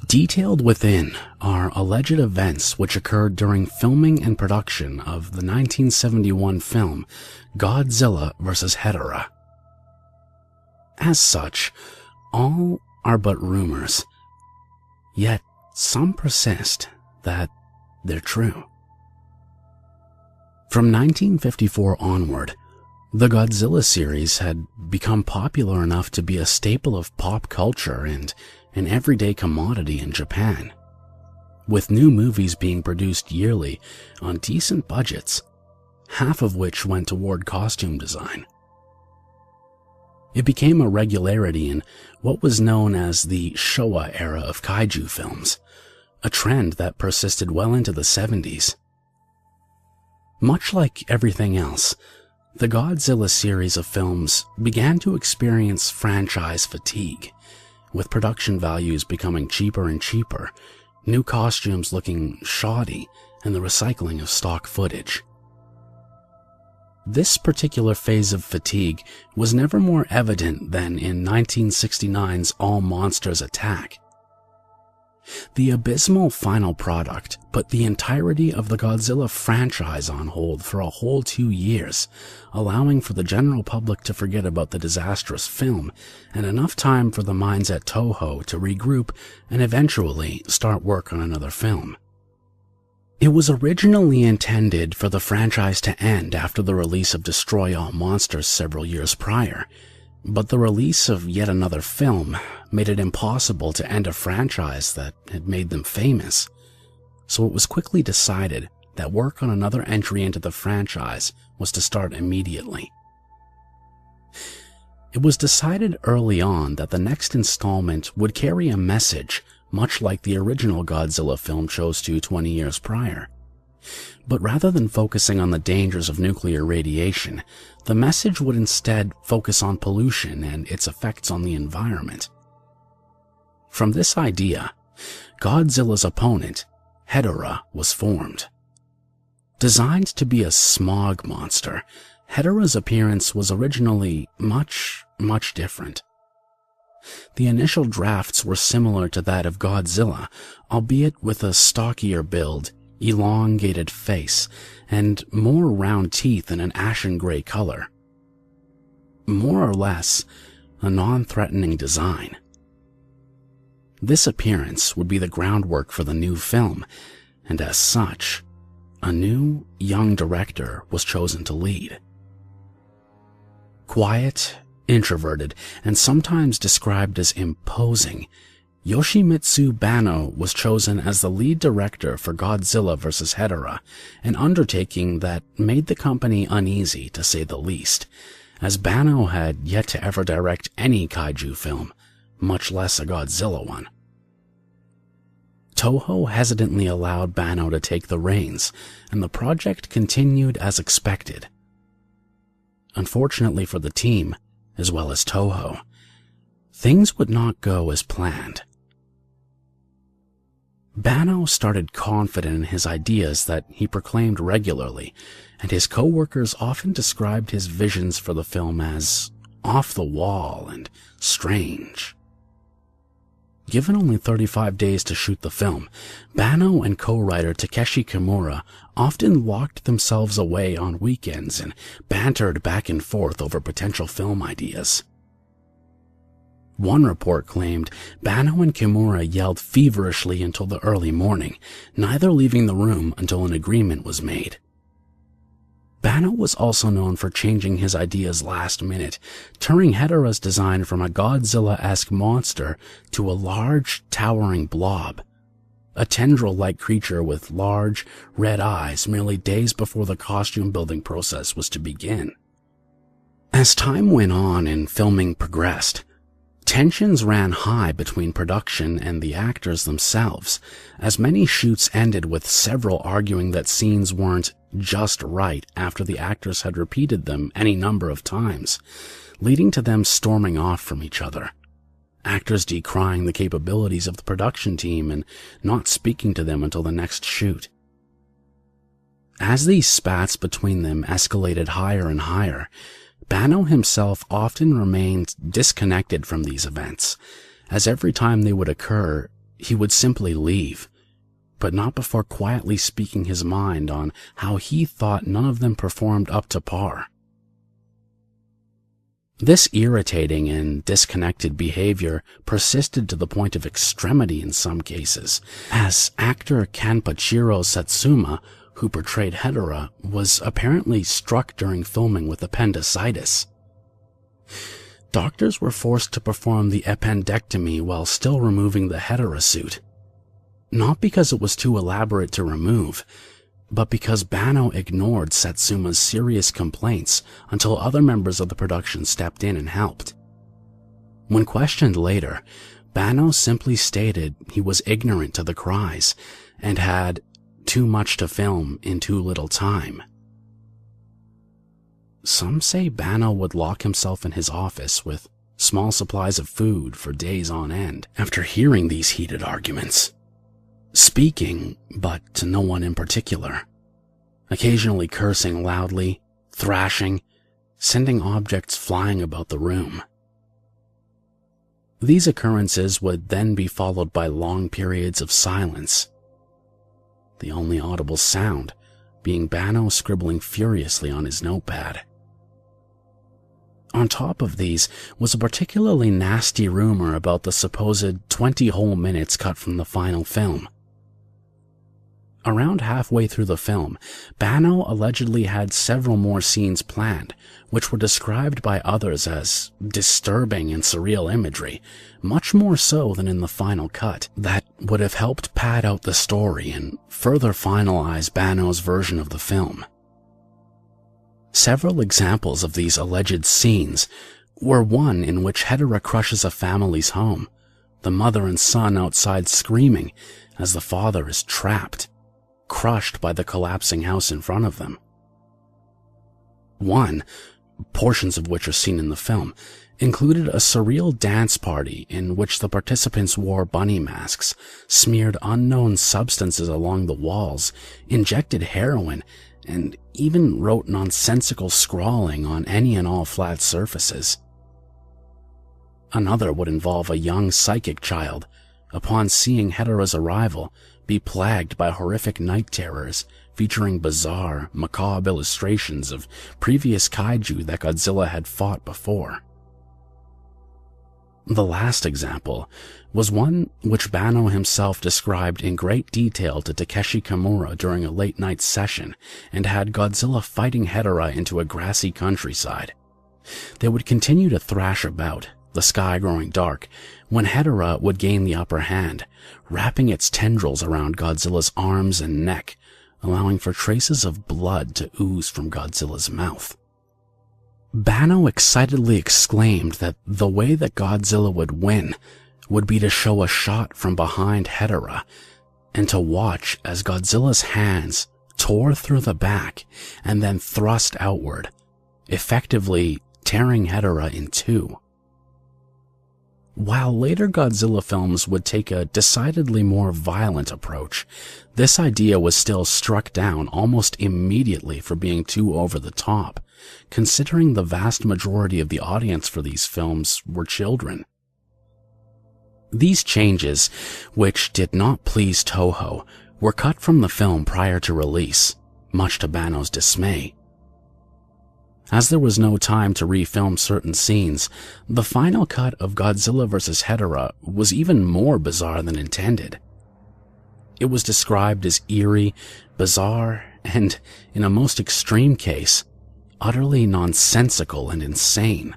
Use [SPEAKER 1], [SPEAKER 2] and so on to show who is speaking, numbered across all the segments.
[SPEAKER 1] Detailed within are alleged events which occurred during filming and production of the 1971 film Godzilla vs. Hedorah. As such, all are but rumors, yet some persist that they're true. From 1954 onward, the Godzilla series had become popular enough to be a staple of pop culture and an everyday commodity in Japan, with new movies being produced yearly on decent budgets, half of which went toward costume design. It became a regularity in what was known as the Showa era of kaiju films, a trend that persisted well into the 70s. Much like everything else, the Godzilla series of films began to experience franchise fatigue, with production values becoming cheaper and cheaper, new costumes looking shoddy, and the recycling of stock footage. This particular phase of fatigue was never more evident than in 1969's All Monsters Attack. The abysmal final product put the entirety of the Godzilla franchise on hold for a whole 2 years, allowing for the general public to forget about the disastrous film and enough time for the minds at Toho to regroup and eventually start work on another film. It was originally intended for the franchise to end after the release of Destroy All Monsters several years prior, but the release of yet another film made it impossible to end a franchise that had made them famous, so it was quickly decided that work on another entry into the franchise was to start immediately. It was decided early on that the next installment would carry a message much like the original Godzilla film chose to 20 years prior. But rather than focusing on the dangers of nuclear radiation, the message would instead focus on pollution and its effects on the environment. From this idea, Godzilla's opponent, Hedorah, was formed. Designed to be a smog monster, Hedorah's appearance was originally much different. The initial drafts were similar to that of Godzilla, albeit with a stockier build, elongated face, and more round teeth in an ashen gray color. More or less, a non-threatening design. This appearance would be the groundwork for the new film, and as such, a new, young director was chosen to lead. Quiet, introverted, and sometimes described as imposing, Yoshimitsu Bano was chosen as the lead director for Godzilla vs. Hedorah, an undertaking that made the company uneasy, to say the least, as Bano had yet to ever direct any kaiju film, much less a Godzilla one. Toho hesitantly allowed Bano to take the reins, and the project continued as expected. Unfortunately for the team, as well as Toho, things would not go as planned. Bano started confident in his ideas that he proclaimed regularly, and his co-workers often described his visions for the film as off the wall and strange. Given only 35 days to shoot the film, Bano and co-writer Takeshi Kimura often locked themselves away on weekends and bantered back and forth over potential film ideas. One report claimed Bano and Kimura yelled feverishly until the early morning, neither leaving the room until an agreement was made. Bano was also known for changing his ideas last minute, turning Hedorah's design from a Godzilla-esque monster to a large, towering blob, a tendril-like creature with large, red eyes merely days before the costume-building process was to begin. As time went on and filming progressed, tensions ran high between production and the actors themselves, as many shoots ended with several arguing that scenes weren't just right after the actors had repeated them any number of times, leading to them storming off from each other, actors decrying the capabilities of the production team and not speaking to them until the next shoot. As these spats between them escalated higher and higher, Bano himself often remained disconnected from these events, as every time they would occur, he would simply leave, but not before quietly speaking his mind on how he thought none of them performed up to par. This irritating and disconnected behavior persisted to the point of extremity in some cases, as actor Kanpachiro Satsuma, who portrayed Hedera, was apparently struck during filming with appendicitis. Doctors were forced to perform the appendectomy while still removing the Hedera suit, not because it was too elaborate to remove, but because Bano ignored Satsuma's serious complaints until other members of the production stepped in and helped. When questioned later, Bano simply stated he was ignorant to the cries and had too much to film in too little time. Some say Bano would lock himself in his office with small supplies of food for days on end after hearing these heated arguments, speaking, but to no one in particular, occasionally cursing loudly, thrashing, sending objects flying about the room. These occurrences would then be followed by long periods of silence, the only audible sound being Bano scribbling furiously on his notepad. On top of these was a particularly nasty rumor about the supposed 20 whole minutes cut from the final film. Around halfway through the film, Bano allegedly had several more scenes planned, which were described by others as disturbing and surreal imagery, much more so than in the final cut, that would have helped pad out the story and further finalize Bano's version of the film. Several examples of these alleged scenes were one in which Hedera crushes a family's home, the mother and son outside screaming as the father is trapped, crushed by the collapsing house in front of them. One, portions of which are seen in the film, included a surreal dance party in which the participants wore bunny masks, smeared unknown substances along the walls, injected heroin, and even wrote nonsensical scrawling on any and all flat surfaces. Another would involve a young psychic child, upon seeing Hedera's arrival, be plagued by horrific night terrors featuring bizarre, macabre illustrations of previous kaiju that Godzilla had fought before. The last example was one which Bano himself described in great detail to Takeshi Kimura during a late-night session, and had Godzilla fighting Hedera into a grassy countryside. They would continue to thrash about, the sky growing dark, when Hedera would gain the upper hand, wrapping its tendrils around Godzilla's arms and neck, allowing for traces of blood to ooze from Godzilla's mouth. Bano excitedly exclaimed that the way that Godzilla would win would be to show a shot from behind Hedera, and to watch as Godzilla's hands tore through the back and then thrust outward, effectively tearing Hedera in two. While later Godzilla films would take a decidedly more violent approach, this idea was still struck down almost immediately for being too over the top, considering the vast majority of the audience for these films were children. These changes, which did not please Toho, were cut from the film prior to release, much to Bano's dismay. As there was no time to refilm certain scenes, the final cut of Godzilla vs. Hedera was even more bizarre than intended. It was described as eerie, bizarre, and, in a most extreme case, utterly nonsensical and insane.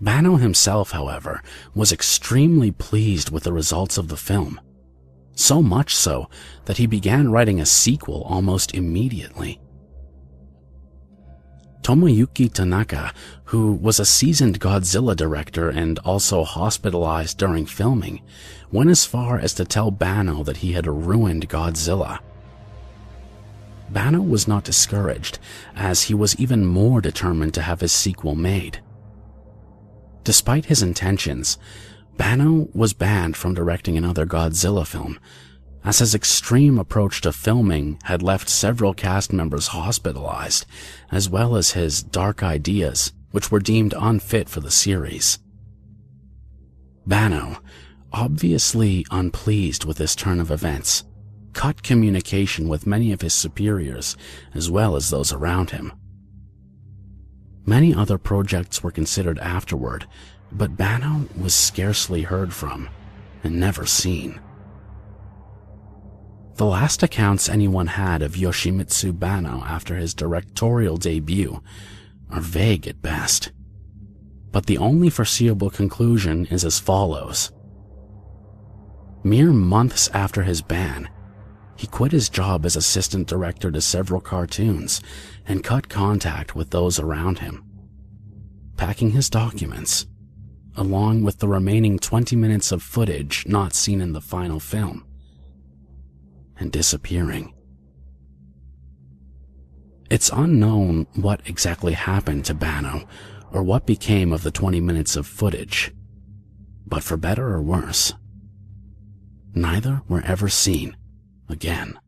[SPEAKER 1] Bano himself, however, was extremely pleased with the results of the film, so much so that he began writing a sequel almost immediately. Tomoyuki Tanaka, who was a seasoned Godzilla director and also hospitalized during filming, went as far as to tell Bano that he had ruined Godzilla. Bano was not discouraged, as he was even more determined to have his sequel made. Despite his intentions, Bano was banned from directing another Godzilla film, as his extreme approach to filming had left several cast members hospitalized, as well as his dark ideas, which were deemed unfit for the series. Bano, Obviously unpleased with this turn of events, cut communication with many of his superiors as well as those around him. Many other projects were considered afterward, but Bano was scarcely heard from and never seen. The last accounts anyone had of Yoshimitsu Bano after his directorial debut are vague at best, but the only foreseeable conclusion is as follows. Mere months after his ban, he quit his job as assistant director to several cartoons and cut contact with those around him, packing his documents, along with the remaining 20 minutes of footage not seen in the final film, and disappearing. It's unknown what exactly happened to Bano or what became of the 20 minutes of footage, but for better or worse, neither were ever seen again.